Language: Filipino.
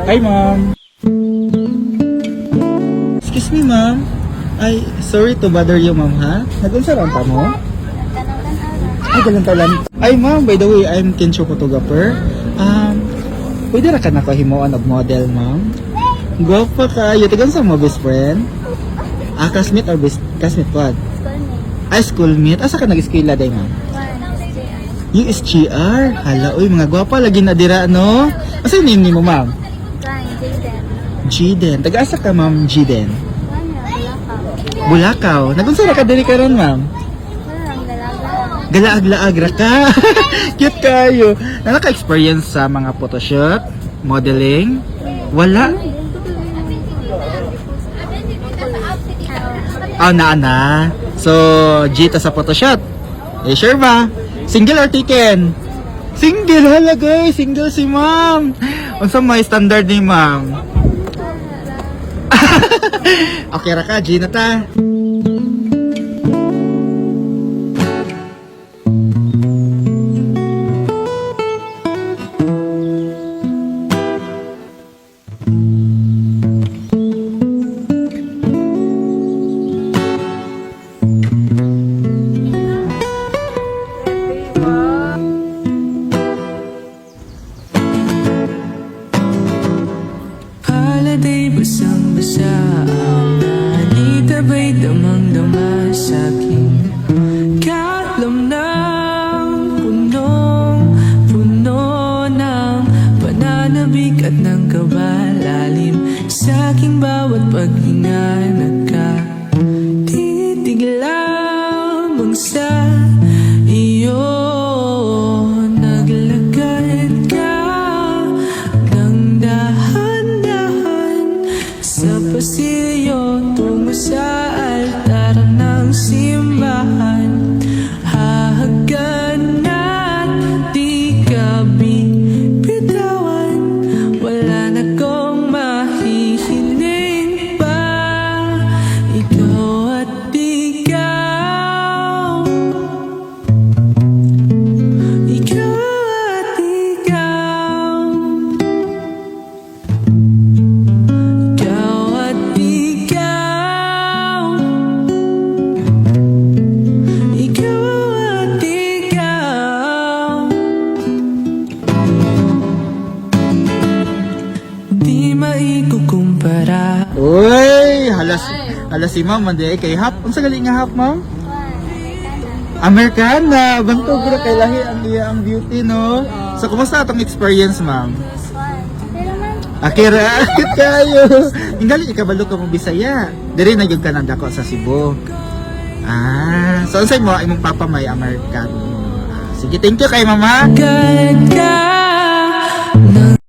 Hi, ma'am. Excuse me, ma'am. Ay, sorry to bother you, ma'am, ha? Nag-unsaran pa mo? Ay, galang talan. Ay, ma'am, by the way, I'm Kencho photographer. Pwede ra ka na kahimuan og model, ma'am? Gwapa ka. Tigan sa mo, best friend? Classmate or classmate what? Ay, schoolmate. Asa ka nag-eskwela day, ma'am? USGR? Hala, uy, mga gwapa, lagi na dira, no? Asa yung name ni mo, ma'am? Jiden. Taga-asa ka, ma'am, Jiden? Bulakaw. Nagunsara ka diri karon, ma'am? Galaag-laag ra ka. Cute kayo. Naka-experience sa mga photoshoot, modeling? Wala? Na. So, Gita sa photoshoot. Sure ba? Single or taken? Single, hala guys. Single si ma'am. Unsa may standard ni ma'am? Okay ra ka, Gina ta. Haladay basang-basa ang anita ba'y damang-dama sa'king kalam ng punong-puno ng pananabik at ng kabalalim sa'king bawat paghinga nagkatitig lamang sa iyo. Naglagad ka ng sa pasilyo tungo sa altar ng simbahan. Hahagan at di ka bibitawan. Wala na kong mahihiling pa. Ikaw at ikaw. Ikaw at ikaw. Di maikukumpara. Uy, halas si ma'am, mandi kay hap. Unsa gali nga hap, ma'am? Americana. Bantog gira kay lahi ang iya ang beauty, no? So, kumusta atong experience, ma'am? Akira, akit kayo. Ingali ikabalo ka mo Bisaya. Diri na gyud ka nang dako sa Cebu. So unsay mo imong papa may Americano? Sige, thank you kay mama. Agad ka